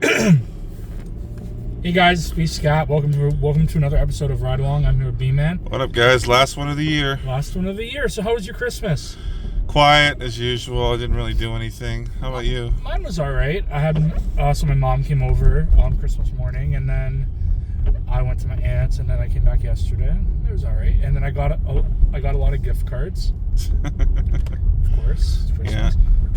Hey guys, it's me, Scott. Welcome to another episode of Ride Along. I'm here with B-Man. What up, guys? Last one of the year. Last one of the year. So how was your Christmas? Quiet as usual. I didn't really do anything. How about you? Mine was all right. I had so my mom came over on Christmas morning, and then I went to my aunt's, and then I came back yesterday. It was all right. And then I got a lot of gift cards. Of course, it's Christmas.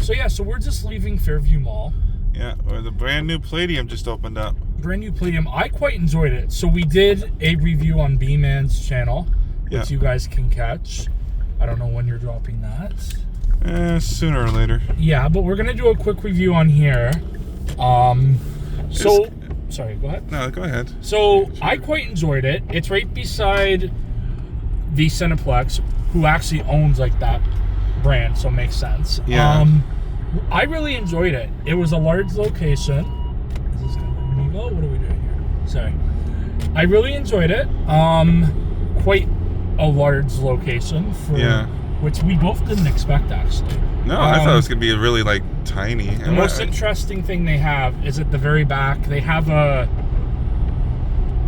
Yeah. So we're just leaving Fairview Mall. Yeah, where the brand new PlayDium just opened up. Brand new PlayDium. I quite enjoyed it. So we did a review on B-Man's channel, which you guys can catch. I don't know when you're dropping that. Sooner or later. Yeah, but we're gonna do a quick review on here. Sorry, go ahead. No, go ahead. So I quite enjoyed it. It's right beside the Cineplex, who actually owns like that brand, so it makes sense. Yeah. I really enjoyed it. It was a large location. Is this gonna let me go? What are we doing here? Sorry. I really enjoyed it. Quite a large location for which we both didn't expect, actually. No, I thought it was gonna be really tiny. The most interesting thing they have is at the very back. They have a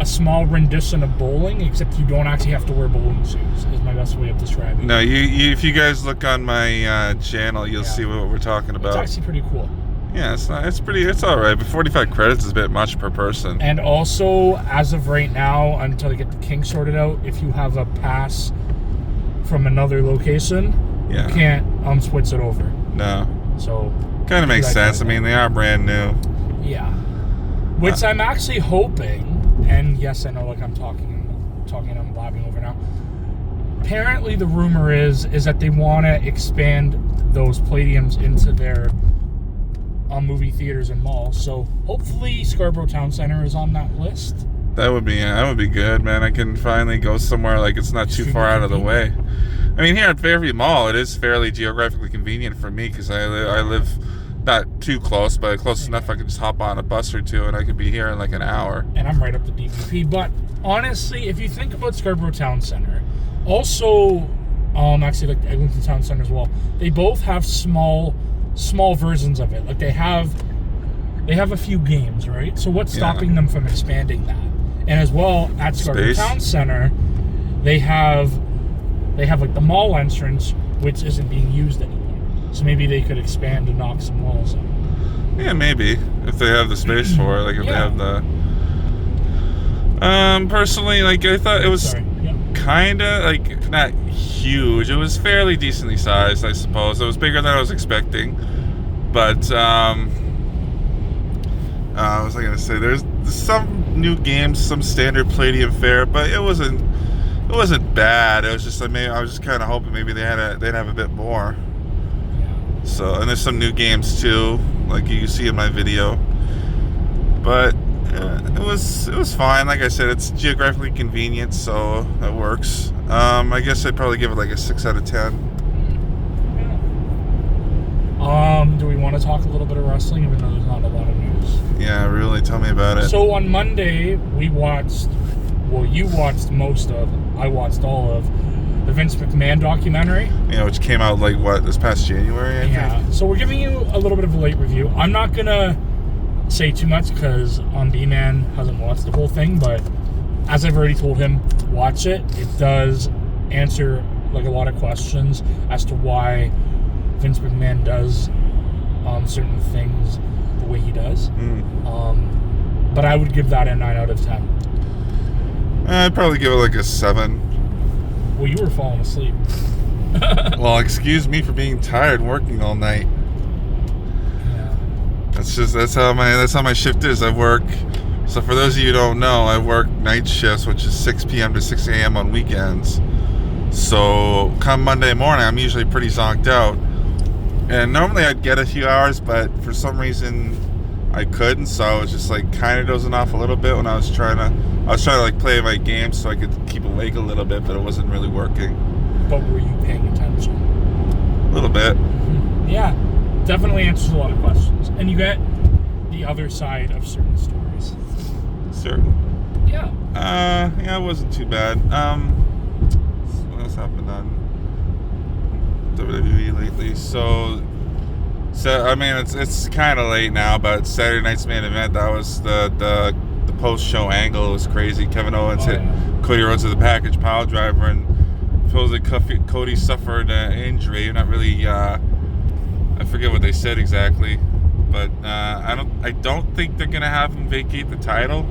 small rendition of bowling, except you don't actually have to wear bowling shoes, is my best way of describing it. No, you if you guys look on my channel, you'll see what we're talking about. It's actually pretty cool. Yeah, it's all right, but 45 credits is a bit much per person. And also, as of right now, until they get the kinks sorted out, if you have a pass from another location, you can't switch it over. No. So kind of makes sense. I mean, they are brand new. Yeah. Which I'm actually hoping, and yes, I know I'm I'm blabbing over now. Apparently the rumor is that they want to expand those PlayDiums into their movie theaters and malls. So hopefully Scarborough Town Center is on that list. That would be good, man. I can finally go somewhere it's not too far out of the way. I mean, here at Fairview Mall, it is fairly geographically convenient for me because I live not too close, but close enough I could just hop on a bus or two and I could be here in an hour. And I'm right up the DVP. But honestly, if you think about Scarborough Town Center, also actually Eglinton Town Center as well, they both have small versions of it. They have a few games, right? So what's stopping them from expanding that? And as well, at Scarborough Town Center, they have the mall entrance, which isn't being used anymore. So maybe they could expand and knock some walls out. Yeah, maybe if they have the space for it. If they have the. Personally, I thought it was kind of not huge. It was fairly decently sized, I suppose. It was bigger than I was expecting, but what was I gonna say? There's some new games, some standard PlayDium fare, but it wasn't bad. It was just I was just kind of hoping maybe they'd have a bit more. So, and there's some new games too, like you see in my video. But it was fine. Like I said, it's geographically convenient, so that works. I guess I'd probably give it a 6 out of 10. Do we want to talk a little bit of wrestling, even though there's not a lot of news? Yeah, really. Tell me about it. So on Monday, you watched most of, I watched all of, the Vince McMahon documentary. Yeah, which came out this past January, I think. So we're giving you a little bit of a late review. I'm not gonna say too much because B-Man hasn't watched the whole thing, but as I've already told him, watch it. It does answer a lot of questions as to why Vince McMahon does certain things the way he does. But I would give that a 9 out of 10. I'd probably give it a 7. Well, you were falling asleep. Well, excuse me for being tired working all night. Yeah. That's how my shift is. I work. So for those of you who don't know, I work night shifts, which is 6 p.m. to 6 a.m. on weekends. So come Monday morning, I'm usually pretty zonked out. And normally I'd get a few hours, but for some reason I couldn't. So I was just kind of dozing off a little bit when I was trying to play my game so I could keep awake a little bit, but it wasn't really working. But were you paying attention? A little bit. Mm-hmm. Yeah, definitely answers a lot of questions, and you get the other side of certain stories. Certain. Yeah. Yeah, it wasn't too bad. What else happened on WWE lately? So So I mean, it's kind of late now, but Saturday night's main event. That was the post show angle. It was crazy. Kevin Owens hit Cody Rhodes with a package pile driver, and supposedly Cody suffered an injury. Not really. I forget what they said exactly, but I don't think they're gonna have him vacate the title.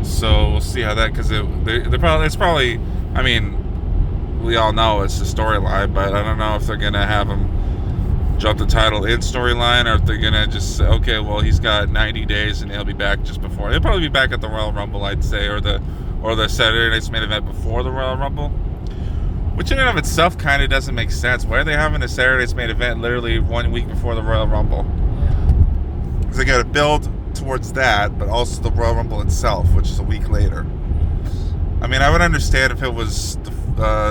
So we'll see how that, because it's probably. I mean, we all know it's the storyline, but I don't know if they're gonna have him drop the title in storyline, or if they're gonna just say, okay, well, he's got 90 days and he'll be back just before. He'll probably be back at the Royal Rumble, I'd say, or the Saturday night's main event before the Royal Rumble, which in and of itself kind of doesn't make sense. Why are they having a Saturday night's main event literally 1 week before the Royal Rumble? Because they got to build towards that, but also the Royal Rumble itself, which is a week later. I mean, I would understand if it was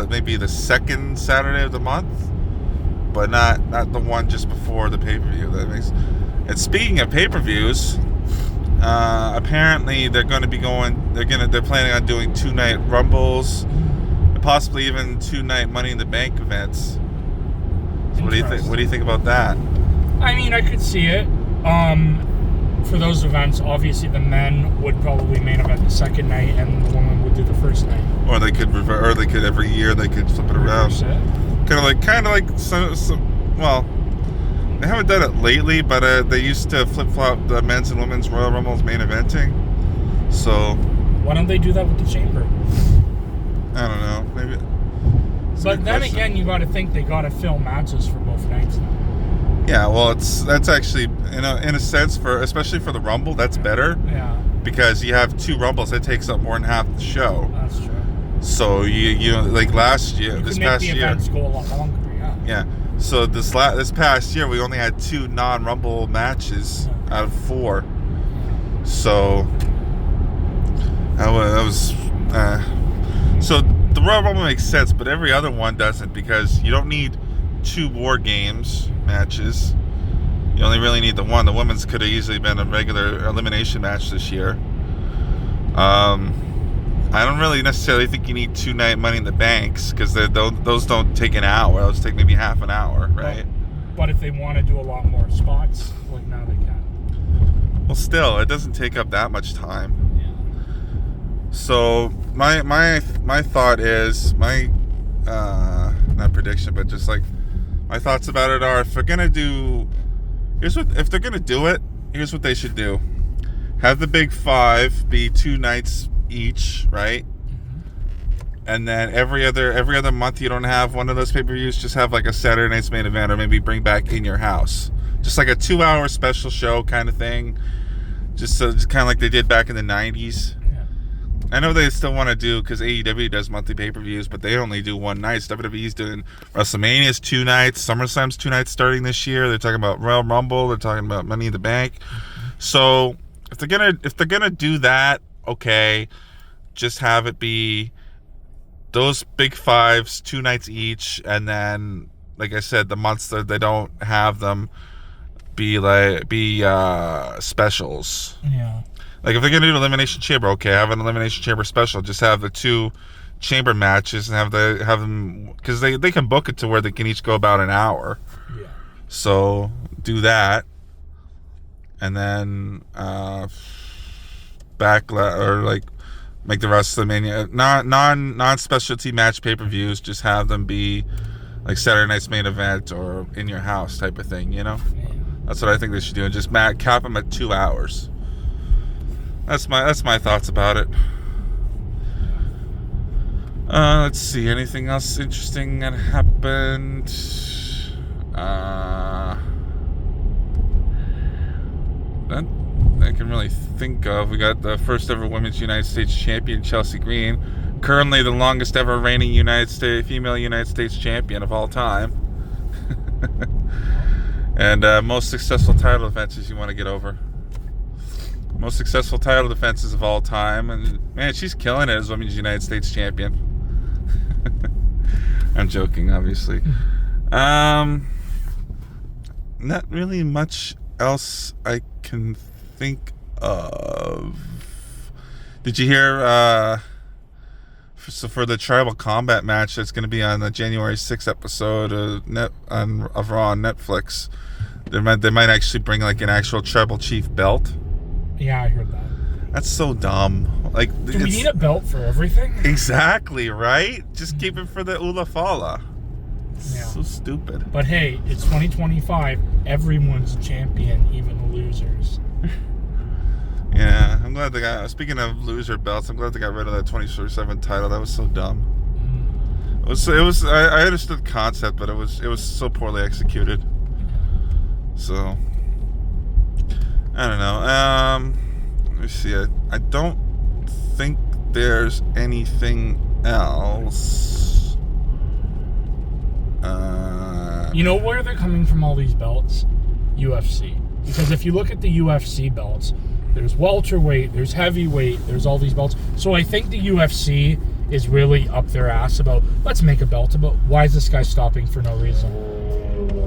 maybe the second Saturday of the month, but not the one just before the pay-per-view. And speaking of pay-per-views, apparently they're planning on doing 2-night Rumbles, and possibly even 2-night Money in the Bank events. So what do you think about that? I mean, I could see it. For those events, obviously the men would probably main event the second night, and the women would do the first night. Or they could every year they could flip it around. Kind of like well, they haven't done it lately, but they used to flip flop the men's and women's Royal Rumbles main eventing. So why don't they do that with the Chamber? I don't know, maybe. But then again, you got to think they got to fill matches for both nights now. Yeah, well, that's actually in a sense, especially for the Rumble, that's better. Yeah. Because you have 2 Rumbles, that takes up more than half the show. That's true. So you like last year, this past year, events go a lot longer. Yeah. So this past year, we only had 2 non-Rumble matches out of 4. So that was. So the Royal Rumble makes sense, but every other one doesn't, because you don't need 2 War Games matches. You only really need the one. The women's could have easily been a regular elimination match this year. I don't really necessarily think you need 2-night Money in the Banks, because those don't take an hour. Those take maybe half an hour, right? But if they want to do a lot more spots, like now they can. Well, still, it doesn't take up that much time. Yeah. So my thought is not prediction, but just like my thoughts about it are, if they're gonna do it, here's what they should do: have the big 5 be 2 nights each, right? Mm-hmm. And then every other month you don't have one of those pay-per-views, just have like a Saturday night's main event, or maybe bring back In Your House, just like a 2-hour special show kind of thing, just kind of like they did back in the 90s. I know they still want to do, because AEW does monthly pay-per-views, but they only do 1 night. WWE's doing WrestleMania's 2 nights, SummerSlam's 2 nights starting this year. They're talking about Royal Rumble. They're talking about Money in the Bank. So if they're gonna do that, okay, just have it be those big 5s, 2 nights each, and then, like I said, the months that they don't have them be specials. Yeah. Like if they're gonna do an Elimination Chamber, okay, have an Elimination Chamber special. Just have the 2 Chamber matches and have them, because they can book it to where they can each go about an hour. Yeah. So do that, and then make the rest of the non-specialty match pay-per-views. Just have them be like Saturday night's main event or In Your House type of thing. Yeah. That's what I think they should do, and just cap them at 2 hours. That's my thoughts about it. Let's see. Anything else interesting that happened? That I can really think of. We got the first ever Women's United States Champion, Chelsea Green, currently the longest ever reigning female United States Champion of all time, and most successful title defenses you want to get over. Most successful title defenses of all time, and man, she's killing it as Women's United States Champion. I'm joking, obviously. Not really much else I can think of. Did you hear So for the tribal combat match that's going to be on the January 6th episode of Raw on Netflix, they might actually bring like an actual tribal chief belt. Yeah, I heard that. That's so dumb. Like, do we need a belt for everything? Exactly, right? Just keep it for the Ula Fala. Yeah. So stupid. But hey, it's 2025. Everyone's a champion, even the losers. Yeah, I'm glad they got. Speaking of loser belts, I'm glad they got rid of that 24/7 title. That was so dumb. It was. I understood the concept, but it was so poorly executed. So I don't know. Let me see. I don't think there's anything else. You know where they're coming from, all these belts? UFC. Because if you look at the UFC belts, there's welterweight, there's heavyweight, there's all these belts. So I think the UFC is really up their ass about, let's make a belt about, why is this guy stopping for no reason?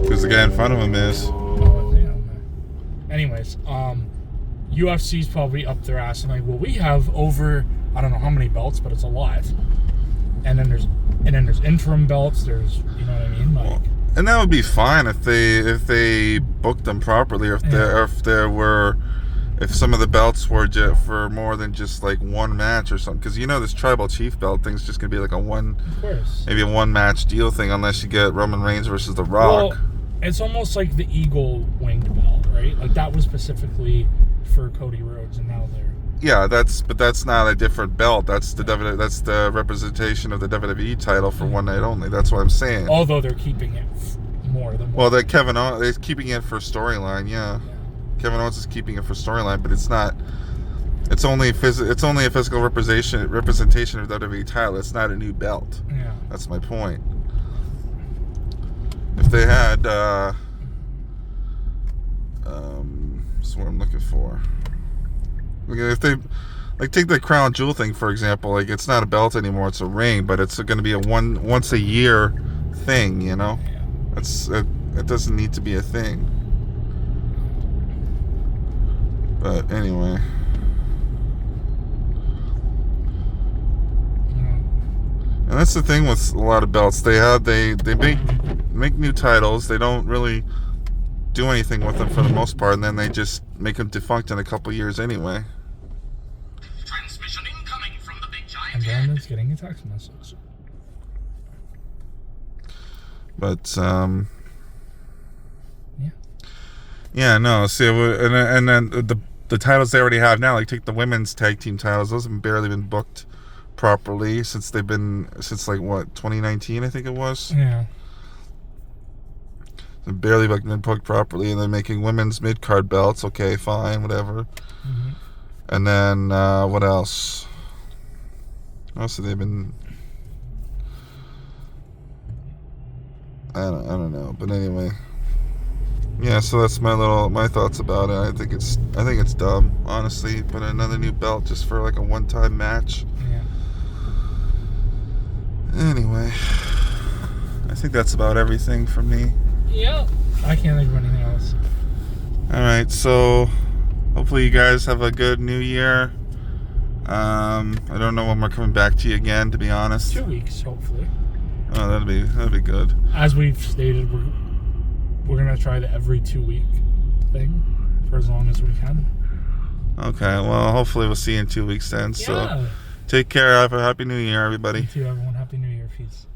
Because the guy in front of him is. Oh, yeah. Anyways, UFC's probably up their ass and like, well, we have over, I don't know how many belts, but it's a lot. And then there's interim belts. There's, you know what I mean, like. And that would be fine if they booked them properly, or if some of the belts were for more than just like one match or something. Because this tribal chief belt thing's just gonna be like maybe a one match deal thing, unless you get Roman Reigns versus The Rock. Well, it's almost like the eagle winged belt, right? Like that was specifically for Cody Rhodes, and now they're. Yeah, that's not a different belt. That's the representation of the WWE title for one night only. That's what I'm saying. Although they're keeping it more than. Well, they're keeping it for storyline. Yeah. Kevin Owens is keeping it for storyline, but it's not. It's only a physical representation of the WWE title. It's not a new belt. Yeah. That's my point. If they had, that's what I'm looking for. If they, like, take the crown jewel thing for example, like it's not a belt anymore; it's a ring, but it's going to be a once a year thing. Yeah. It doesn't need to be a thing. But anyway. And that's the thing with a lot of belts. They make new titles. They don't really do anything with them for the most part, and then they just make them defunct in a couple years anyway. Transmission incoming from the big giant. And Brandon's getting a text message. But yeah, no. See, and then the titles they already have now, like take the women's tag team titles. Those have barely been booked properly since like what, 2019, I think it was. Yeah. They've barely been booked properly, and they're making women's mid card belts. Okay, fine, whatever. Mm-hmm. And then what else? What else have they been? I don't know, but anyway. Yeah, so that's my thoughts about it. I think it's dumb, honestly. Put another new belt just for like a one-time match. Yeah. Anyway, I think that's about everything from me. Yeah. I can't think of anything else. All right, so hopefully you guys have a good new year. I don't know when we're coming back to you again, to be honest. 2 weeks, hopefully. Oh, that'd be good. As we've stated, we're gonna try the every 2 week thing for as long as we can. Okay, well, hopefully we'll see you in 2 weeks then. Yeah. So take care. Have a happy new year, everybody. You too, everyone. Happy New Year. Peace.